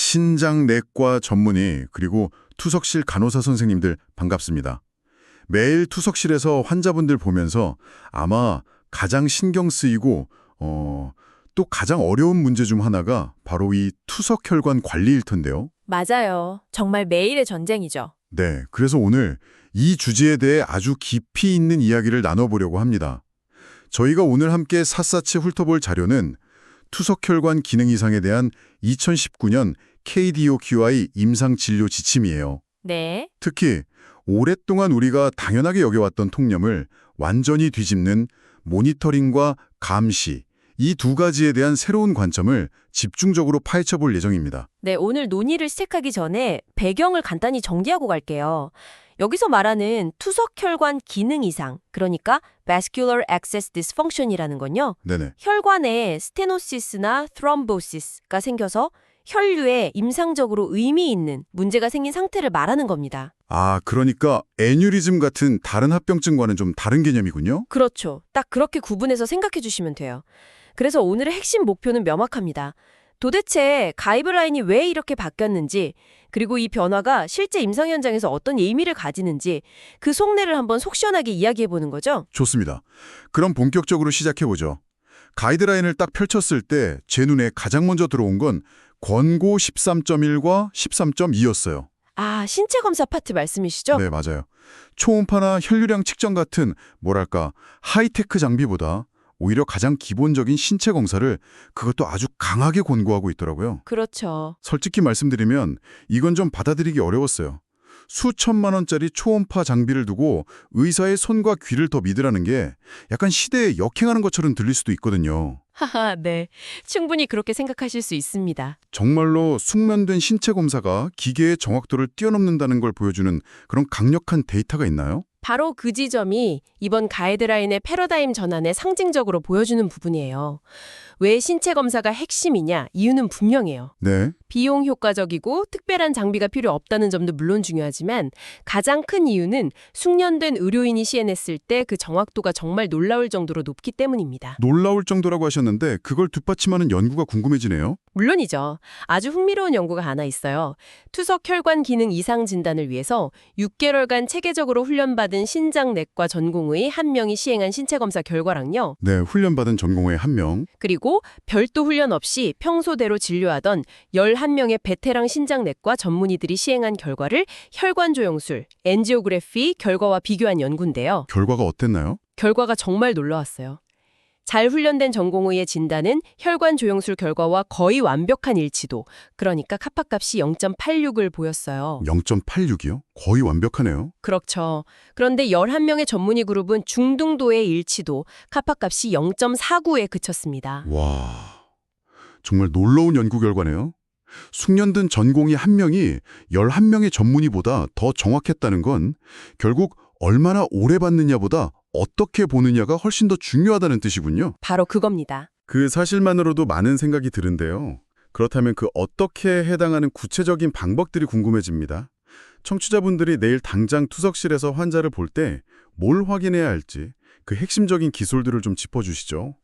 신장내과 전문의 그리고 투석실 간호사 선생님들 반갑습니다. 매일 투석실에서 환자분들 보면서 아마 가장 신경 쓰이고 또 가장 어려운 문제 중 하나가 바로 이 투석혈관 관리일 텐데요. 맞아요. 정말 매일의 전쟁이죠. 네, 그래서 오늘 이 주제에 대해 아주 깊이 있는 이야기를 나눠보려고 합니다. 저희가 오늘 함께 샅샅이 훑어볼 자료는 투석혈관 기능 이상에 대한 2019년 KDOQI 임상진료 지침이에요. 네. 특히 오랫동안 우리가 당연하게 여겨왔던 통념을 완전히 뒤집는 모니터링과 감시, 이 두 가지에 대한 새로운 관점을 집중적으로 파헤쳐볼 예정입니다. 네, 오늘 논의를 시작하기 전에 배경을 간단히 정리하고 갈게요. 여기서 말하는 투석혈관 기능 이상, 그러니까 vascular access dysfunction이라는 건요. 네네. 혈관에 스테노시스나 thrombosis,가 생겨서 혈류에 임상적으로 의미 있는 문제가 생긴 상태를 말하는 겁니다. 아, 그러니까 애뉴리즘 같은 다른 합병증과는 좀 다른 개념이군요? 그렇죠. 딱 그렇게 구분해서 생각해 주시면 돼요. 그래서 오늘의 핵심 목표는 명확합니다. 도대체 가이드라인이 왜 이렇게 바뀌었는지, 그리고 이 변화가 실제 임상 현장에서 어떤 의미를 가지는지 그 속내를 한번 속 시원하게 이야기해보는 거죠. 좋습니다. 그럼 본격적으로 시작해보죠. 가이드라인을 딱 펼쳤을 때 제 눈에 가장 먼저 들어온 건 권고 13.1과 13.2였어요. 아, 신체 검사 파트 말씀이시죠? 네, 맞아요. 초음파나 혈류량 측정 같은 뭐랄까 하이테크 장비보다 오히려 가장 기본적인 신체 검사를 그것도 아주 강하게 권고하고 있더라고요. 그렇죠. 솔직히 말씀드리면 이건 좀 받아들이기 어려웠어요. 수천만 원짜리 초음파 장비를 두고 의사의 손과 귀를 더 믿으라는 게 약간 시대에 역행하는 것처럼 들릴 수도 있거든요. 하하, 네. 충분히 그렇게 생각하실 수 있습니다. 정말로 숙련된 신체 검사가 기계의 정확도를 뛰어넘는다는 걸 보여주는 그런 강력한 데이터가 있나요? 바로 그 지점이 이번 가이드라인의 패러다임 전환에 상징적으로 보여주는 부분이에요. 왜 신체 검사가 핵심이냐? 이유는 분명해요. 네. 비용 효과적이고 특별한 장비가 필요 없다는 점도 물론 중요하지만 가장 큰 이유는 숙련된 의료인이 시행했을 때 그 정확도가 정말 놀라울 정도로 높기 때문입니다. 놀라울 정도라고 하셨는데 그걸 뒷받침하는 연구가 궁금해지네요. 물론이죠. 아주 흥미로운 연구가 하나 있어요. 투석혈관 기능 이상 진단을 위해서 6개월간 체계적으로 훈련받은 신장내과 전공의 한 명이 시행한 신체검사 결과랑요. 네, 훈련받은 전공의 한 명. 그리고 별도 훈련 없이 평소대로 진료하던 11명의 베테랑 신장내과 전문의들이 시행한 결과를 혈관조영술, 엔지오그래피 결과와 비교한 연구인데요. 결과가 어땠나요? 결과가 정말 놀라웠어요. 잘 훈련된 전공의의 진단은 혈관 조영술 결과와 거의 완벽한 일치도, 그러니까 카파값이 0.86을 보였어요. 0.86이요? 거의 완벽하네요. 그렇죠. 그런데 11명의 전문의 그룹은 중등도의 일치도, 카파값이 0.49에 그쳤습니다. 와, 정말 놀라운 연구 결과네요. 숙련된 전공의 한 명이 11명의 전문의보다 더 정확했다는 건 결국 얼마나 오래 받느냐보다 어떻게 보느냐가 훨씬 더 중요하다는 뜻이군요. 바로 그겁니다. 그 사실만으로도 많은 생각이 드는데요. 그렇다면 그 어떻게 해당하는 구체적인 방법들이 궁금해집니다. 청취자분들이 내일 당장 투석실에서 환자를 볼 때 뭘 확인해야 할지 그 핵심적인 기술들을 좀 짚어주시죠.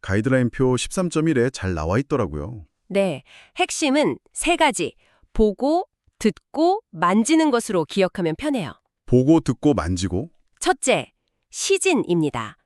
가이드라인표 13.1에 잘 나와 있더라고요. 네, 핵심은 3가지. 보고, 듣고, 만지는 것으로 기억하면 편해요. 보고, 듣고, 만지고. 첫째, 시진입니다.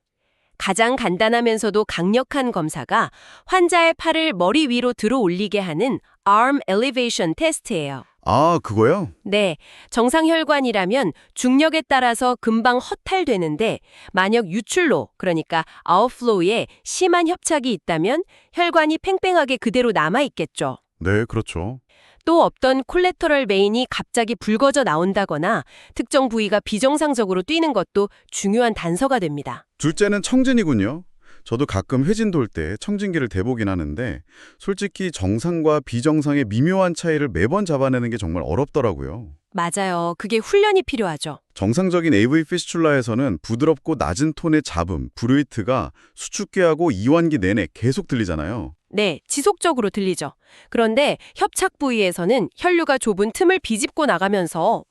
가장 간단하면서도 강력한 검사가 환자의 팔을 머리 위로 들어 올리게 하는 arm elevation 테스트예요. 아, 그거요? 네, 정상 혈관이라면 중력에 따라서 금방 허탈되는데 만약 유출로, 그러니까 아웃플로우에 심한 협착이 있다면 혈관이 팽팽하게 그대로 남아있겠죠. 네, 그렇죠. 또 없던 콜레터럴 베인이 갑자기 붉어져 나온다거나 특정 부위가 비정상적으로 뛰는 것도 중요한 단서가 됩니다. 둘째는 청진이군요. 저도 가끔 회진 돌 때 청진기를 대보긴 하는데 솔직히 정상과 비정상의 미묘한 차이를 매번 잡아내는 게 정말 어렵더라고요. 맞아요. 그게 훈련이 필요하죠. 정상적인 AV 피스툴라에서는 부드럽고 낮은 톤의 잡음, 브루이트가 수축기하고 이완기 내내 계속 들리잖아요. 네, 지속적으로 들리죠. 그런데 협착 부위에서는 혈류가 좁은 틈을 비집고 나가면서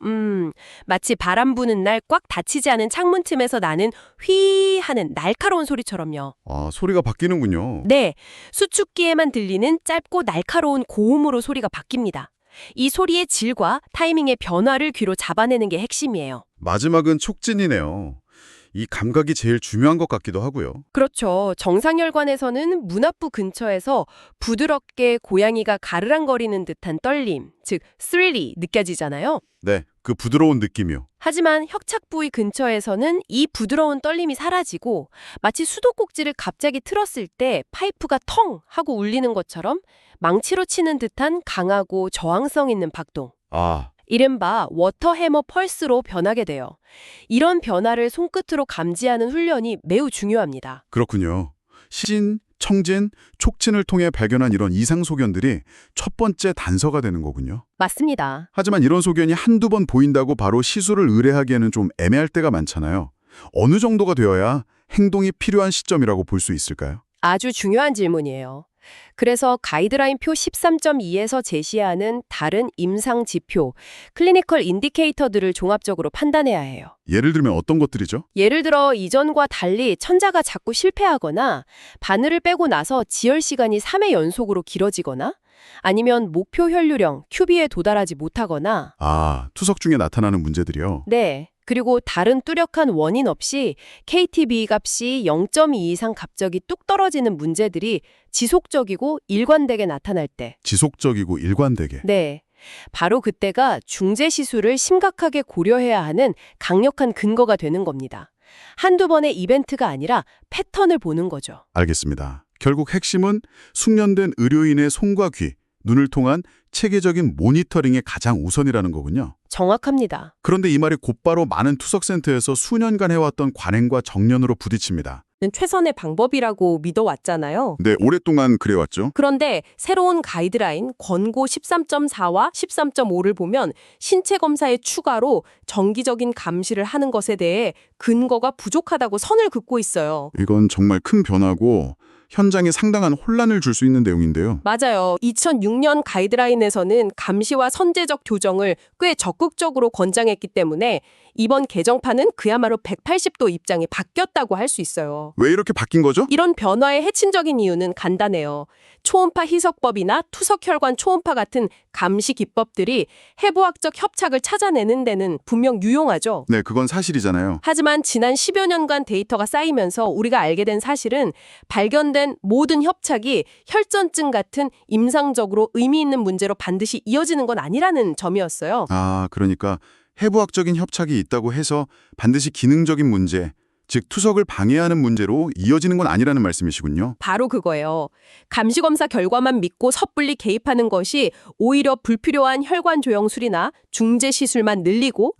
마치 바람 부는 날 꽉 닫히지 않은 창문 틈에서 나는 휘 하는 날카로운 소리처럼요. 아, 소리가 바뀌는군요. 네, 수축기에만 들리는 짧고 날카로운 고음으로 소리가 바뀝니다. 이 소리의 질과 타이밍의 변화를 귀로 잡아내는 게 핵심이에요. 마지막은 촉진이네요. 이 감각이 제일 중요한 것 같기도 하고요. 그렇죠. 정상혈관에서는 문압부 근처에서 부드럽게 고양이가 가르랑거리는 듯한 떨림, 즉 스릴이 느껴지잖아요. 네, 그 부드러운 느낌이요. 하지만 혁착 부위 근처에서는 이 부드러운 떨림이 사라지고 마치 수도꼭지를 갑자기 틀었을 때 파이프가 텅 하고 울리는 것처럼 망치로 치는 듯한 강하고 저항성 있는 박동. 아, 이른바 워터 해머 펄스로 변하게 돼요. 이런 변화를 손끝으로 감지하는 훈련이 매우 중요합니다. 그렇군요. 시진, 청진, 촉진을 통해 발견한 이런 이상 소견들이 첫 번째 단서가 되는 거군요. 맞습니다. 하지만 이런 소견이 한두 번 보인다고 바로 시술을 의뢰하기에는 좀 애매할 때가 많잖아요. 어느 정도가 되어야 행동이 필요한 시점이라고 볼 수 있을까요? 아주 중요한 질문이에요. 그래서 가이드라인 표 13.2에서 제시하는 다른 임상 지표, 클리니컬 인디케이터들을 종합적으로 판단해야 해요. 예를 들면 어떤 것들이죠? 예를 들어 이전과 달리 천자가 자꾸 실패하거나 바늘을 빼고 나서 지혈 시간이 3회 연속으로 길어지거나 아니면 목표 혈류령 QB에 도달하지 못하거나 아, 투석 중에 나타나는 문제들이요. 네. 그리고 다른 뚜렷한 원인 없이 KTB 값이 0.2 이상 갑자기 뚝 떨어지는 문제들이 지속적이고 일관되게 나타날 때. 지속적이고 일관되게. 네. 바로 그때가 중재 시술을 심각하게 고려해야 하는 강력한 근거가 되는 겁니다. 한두 번의 이벤트가 아니라 패턴을 보는 거죠. 알겠습니다. 결국 핵심은 숙련된 의료인의 손과 귀, 눈을 통한 체계적인 모니터링이 가장 우선이라는 거군요. 정확합니다. 그런데 이 말이 곧바로 많은 투석센터에서 수년간 해왔던 관행과 정년으로 부딪힙니다. 최선의 방법이라고 믿어왔잖아요. 네, 오랫동안 그래왔죠. 그런데 새로운 가이드라인 권고 13.4와 13.5를 보면 신체 검사에 추가로 정기적인 감시를 하는 것에 대해 근거가 부족하다고 선을 긋고 있어요. 이건 정말 큰 변화고 현장에 상당한 혼란을 줄 수 있는 내용인데요. 맞아요. 2006년 가이드라인에서는 감시와 선제적 교정을 꽤 적극적으로 권장했기 때문에 이번 개정판은 그야말로 180도 입장이 바뀌었다고 할 수 있어요. 왜 이렇게 바뀐 거죠? 이런 변화의 핵심적인 이유는 간단해요. 초음파 희석법이나 투석혈관 초음파 같은 감시 기법들이 해부학적 협착을 찾아내는 데는 분명 유용하죠. 네, 그건 사실이잖아요. 하지만 지난 10여 년간 데이터가 쌓이면서 우리가 알게 된 사실은 발견된 모든 협착이 혈전증 같은 임상적으로 의미 있는 문제로 반드시 이어지는 건 아니라는 점이었어요. 아, 그러니까 해부학적인 협착이 있다고 해서 반드시 기능적인 문제, 즉 투석을 방해하는 문제로 이어지는 건 아니라는 말씀이시군요. 바로 그거예요. 감시검사 결과만 믿고 섣불리 개입하는 것이 오히려 불필요한 혈관 조영술이나 중재 시술만 늘리고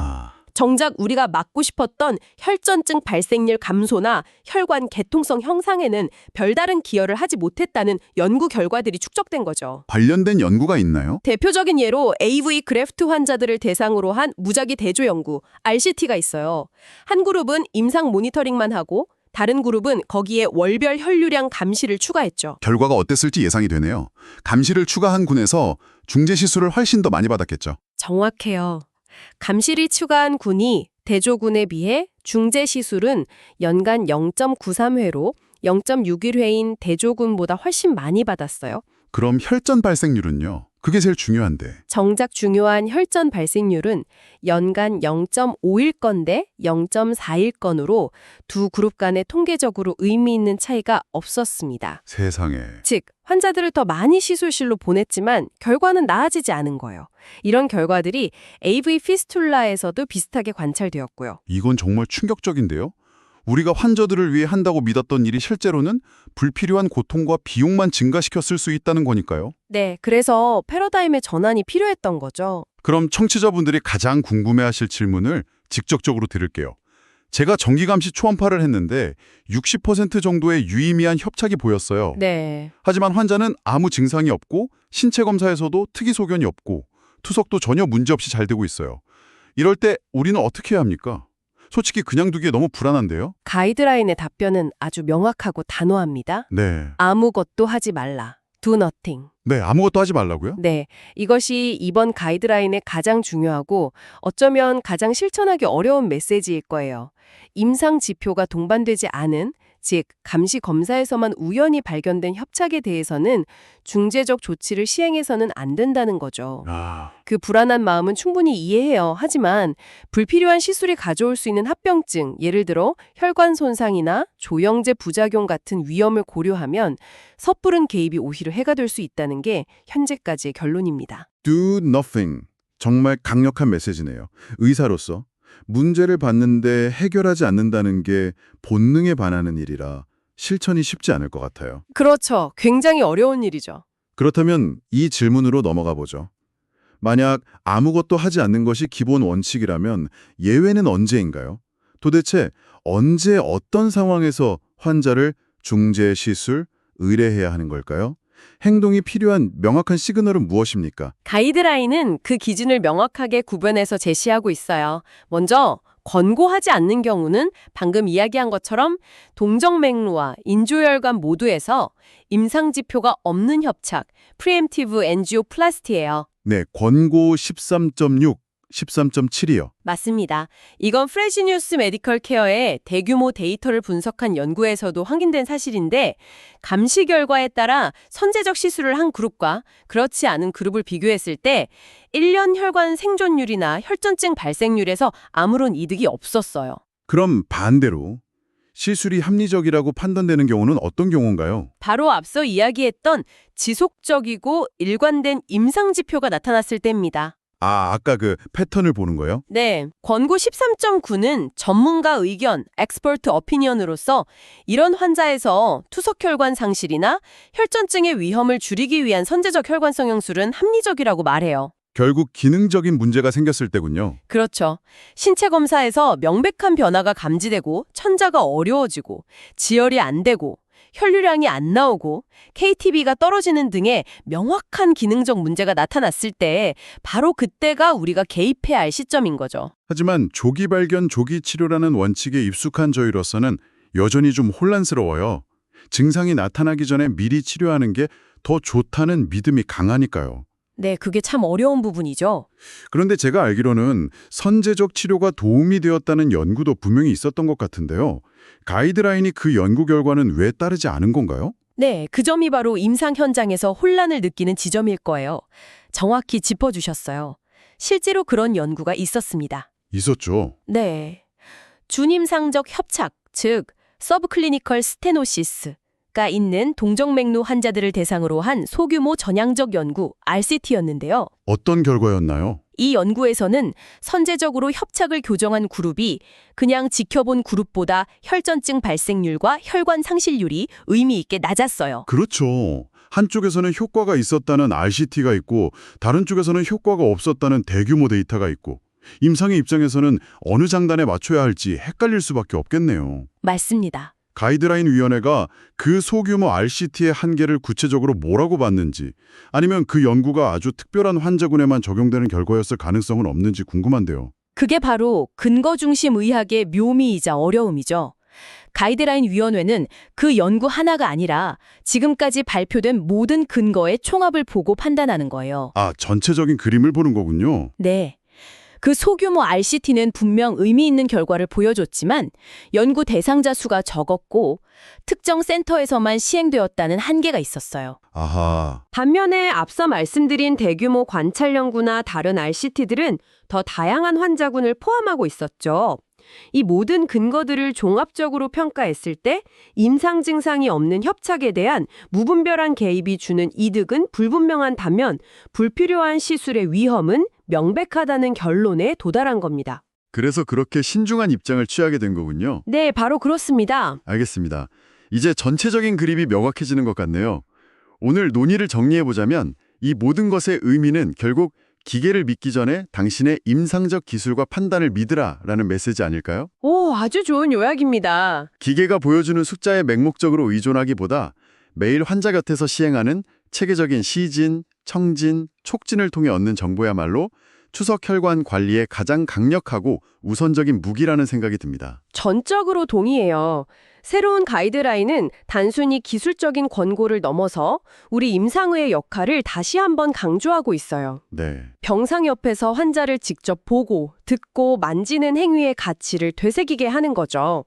정작 우리가 막고 싶었던 혈전증 발생률 감소나 혈관 개통성 형상에는 별다른 기여를 하지 못했다는 연구 결과들이 축적된 거죠. 관련된 연구가 있나요? 대표적인 예로 AV 그래프트 환자들을 대상으로 한 무작위 대조 연구, RCT가 있어요. 한 그룹은 임상 모니터링만 하고 다른 그룹은 거기에 월별 혈류량 감시를 추가했죠. 결과가 어땠을지 예상이 되네요. 감시를 추가한 군에서 중재 시술을 훨씬 더 많이 받았겠죠. 정확해요. 감시를 추가한 군이 대조군에 비해 중재 시술은 연간 0.93회로 0.61회인 대조군보다 훨씬 많이 받았어요. 그럼 혈전 발생률은요? 그게 제일 중요한데. 정작 중요한 혈전 발생률은 연간 0.51건 대 0.41건으로 두 그룹 간에 통계적으로 의미 있는 차이가 없었습니다. 세상에. 즉, 환자들을 더 많이 시술실로 보냈지만 결과는 나아지지 않은 거예요. 이런 결과들이 AV 피스툴라에서도 비슷하게 관찰되었고요. 이건 정말 충격적인데요. 우리가 환자들을 위해 한다고 믿었던 일이 실제로는 불필요한 고통과 비용만 증가시켰을 수 있다는 거니까요. 네, 그래서 패러다임의 전환이 필요했던 거죠. 그럼 청취자분들이 가장 궁금해하실 질문을 직접적으로 드릴게요. 제가 정기감시 초음파를 했는데 60% 정도의 유의미한 협착이 보였어요. 네. 하지만 환자는 아무 증상이 없고 신체 검사에서도 특이 소견이 없고 투석도 전혀 문제없이 잘 되고 있어요. 이럴 때 우리는 어떻게 해야 합니까? 솔직히 그냥 두기에 너무 불안한데요? 가이드라인의 답변은 아주 명확하고 단호합니다. 네. 아무것도 하지 말라. Do nothing. 네, 아무것도 하지 말라고요? 네, 이것이 이번 가이드라인의 가장 중요하고 어쩌면 가장 실천하기 어려운 메시지일 거예요. 임상 지표가 동반되지 않은, 즉 감시 검사에서만 우연히 발견된 협착에 대해서는 중재적 조치를 시행해서는 안 된다는 거죠. 아, 그 불안한 마음은 충분히 이해해요. 하지만 불필요한 시술이 가져올 수 있는 합병증, 예를 들어 혈관 손상이나 조영제 부작용 같은 위험을 고려하면 섣부른 개입이 오히려 해가 될 수 있다는 게 현재까지의 결론입니다. do nothing. 정말 강력한 메시지네요. 의사로서 문제를 봤는데 해결하지 않는다는 게 본능에 반하는 일이라 실천이 쉽지 않을 것 같아요. 그렇죠. 굉장히 어려운 일이죠. 그렇다면 이 질문으로 넘어가 보죠. 만약 아무것도 하지 않는 것이 기본 원칙이라면 예외는 언제인가요? 도대체 언제 어떤 상황에서 환자를 중재 시술, 의뢰해야 하는 걸까요? 행동이 필요한 명확한 시그널은 무엇입니까? 가이드라인은 그 기준을 명확하게 구분해서 제시하고 있어요. 먼저 권고하지 않는 경우는 방금 이야기한 것처럼 동정맥루와 인조혈관 모두에서 임상지표가 없는 협착, 프리엠티브 엔지오플라스티예요. 네, 권고 13.6, 13.7이요. 맞습니다. 이건 프레시뉴스 메디컬 케어의 대규모 데이터를 분석한 연구에서도 확인된 사실인데 감시 결과에 따라 선제적 시술을 한 그룹과 그렇지 않은 그룹을 비교했을 때 1년 혈관 생존율이나 혈전증 발생률에서 아무런 이득이 없었어요. 그럼 반대로 시술이 합리적이라고 판단되는 경우는 어떤 경우인가요? 바로 앞서 이야기했던 지속적이고 일관된 임상 지표가 나타났을 때입니다. 아, 아까 그 패턴을 보는 거예요? 네, 권고 13.9는 전문가 의견, 엑스퍼트 어피니언으로서 이런 환자에서 투석혈관 상실이나 혈전증의 위험을 줄이기 위한 선제적 혈관 성형술은 합리적이라고 말해요. 결국 기능적인 문제가 생겼을 때군요. 그렇죠. 신체 검사에서 명백한 변화가 감지되고 천자가 어려워지고 지혈이 안 되고 혈류량이 안 나오고 KTB가 떨어지는 등의 명확한 기능적 문제가 나타났을 때 바로 그때가 우리가 개입해야 할 시점인 거죠. 하지만 조기 발견, 조기 치료라는 원칙에 익숙한 저희로서는 여전히 좀 혼란스러워요. 증상이 나타나기 전에 미리 치료하는 게 더 좋다는 믿음이 강하니까요. 네, 그게 참 어려운 부분이죠. 그런데 제가 알기로는 선제적 치료가 도움이 되었다는 연구도 분명히 있었던 것 같은데요. 가이드라인이 그 연구 결과는 왜 따르지 않은 건가요? 네, 그 점이 바로 임상 현장에서 혼란을 느끼는 지점일 거예요. 정확히 짚어주셨어요. 실제로 그런 연구가 있었습니다. 있었죠. 네. 준임상적 협착, 즉 서브클리니컬 스테노시스가 있는 동정맥루 환자들을 대상으로 한 소규모 전향적 연구 RCT였는데요. 어떤 결과였나요? 이 연구에서는 선제적으로 협착을 교정한 그룹이 그냥 지켜본 그룹보다 혈전증 발생률과 혈관 상실률이 의미 있게 낮았어요. 그렇죠. 한쪽에서는 효과가 있었다는 RCT가 있고 다른 쪽에서는 효과가 없었다는 대규모 데이터가 있고 임상의 입장에서는 어느 장단에 맞춰야 할지 헷갈릴 수밖에 없겠네요. 맞습니다. 가이드라인 위원회가 그 소규모 RCT의 한계를 구체적으로 뭐라고 봤는지 아니면 그 연구가 아주 특별한 환자군에만 적용되는 결과였을 가능성은 없는지 궁금한데요. 그게 바로 근거 중심 의학의 묘미이자 어려움이죠. 가이드라인 위원회는 그 연구 하나가 아니라 지금까지 발표된 모든 근거의 총합을 보고 판단하는 거예요. 아, 전체적인 그림을 보는 거군요. 네. 그 소규모 RCT는 분명 의미 있는 결과를 보여줬지만 연구 대상자 수가 적었고 특정 센터에서만 시행되었다는 한계가 있었어요. 아하, 반면에 앞서 말씀드린 대규모 관찰 연구나 다른 RCT들은 더 다양한 환자군을 포함하고 있었죠. 이 모든 근거들을 종합적으로 평가했을 때 임상 증상이 없는 협착에 대한 무분별한 개입이 주는 이득은 불분명한 반면 불필요한 시술의 위험은 명백하다는 결론에 도달한 겁니다. 그래서 그렇게 신중한 입장을 취하게 된 거군요. 네, 바로 그렇습니다. 알겠습니다. 이제 전체적인 그림이 명확해지는 것 같네요. 오늘 논의를 정리해보자면 이 모든 것의 의미는 결국 기계를 믿기 전에 당신의 임상적 기술과 판단을 믿으라라는 메시지 아닐까요? 오, 아주 좋은 요약입니다. 기계가 보여주는 숫자에 맹목적으로 의존하기보다 매일 환자 곁에서 시행하는 체계적인 시진, 청진, 촉진을 통해 얻는 정보야말로 추석 혈관 관리에 가장 강력하고 우선적인 무기라는 생각이 듭니다. 전적으로 동의해요. 새로운 가이드라인은 단순히 기술적인 권고를 넘어서 우리 임상의의 역할을 다시 한번 강조하고 있어요. 네. 병상 옆에서 환자를 직접 보고, 듣고, 만지는 행위의 가치를 되새기게 하는 거죠.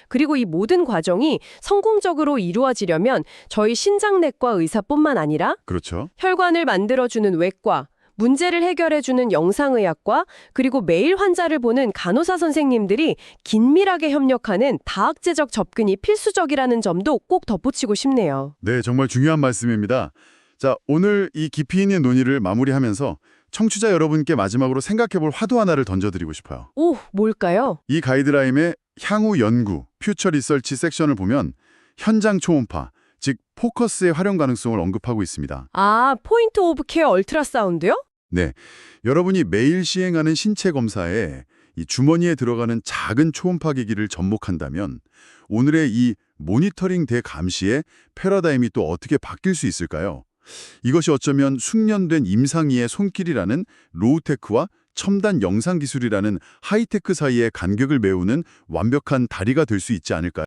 그리고 이 모든 과정이 성공적으로 이루어지려면 저희 신장내과 의사뿐만 아니라 그렇죠. 혈관을 만들어주는 외과, 문제를 해결해주는 영상의학과, 그리고 매일 환자를 보는 간호사 선생님들이 긴밀하게 협력하는 다학제적 접근이 필수적이라는 점도 꼭 덧붙이고 싶네요. 네, 정말 중요한 말씀입니다. 자, 오늘 이 깊이 있는 논의를 마무리하면서 청취자 여러분께 마지막으로 생각해볼 화두 하나를 던져드리고 싶어요. 오, 뭘까요? 이 가이드라인의 향후 연구, 퓨처 리서치 섹션을 보면 현장 초음파, 즉 포커스의 활용 가능성을 언급하고 있습니다. 아, 포인트 오브 케어 얼트라사운드요? 네, 여러분이 매일 시행하는 신체 검사에 이 주머니에 들어가는 작은 초음파 기기를 접목한다면 오늘의 이 모니터링 대 감시의 패러다임이 또 어떻게 바뀔 수 있을까요? 이것이 어쩌면 숙련된 임상의의 손길이라는 로우테크와 첨단 영상 기술이라는 하이테크 사이의 간격을 메우는 완벽한 다리가 될 수 있지 않을까요?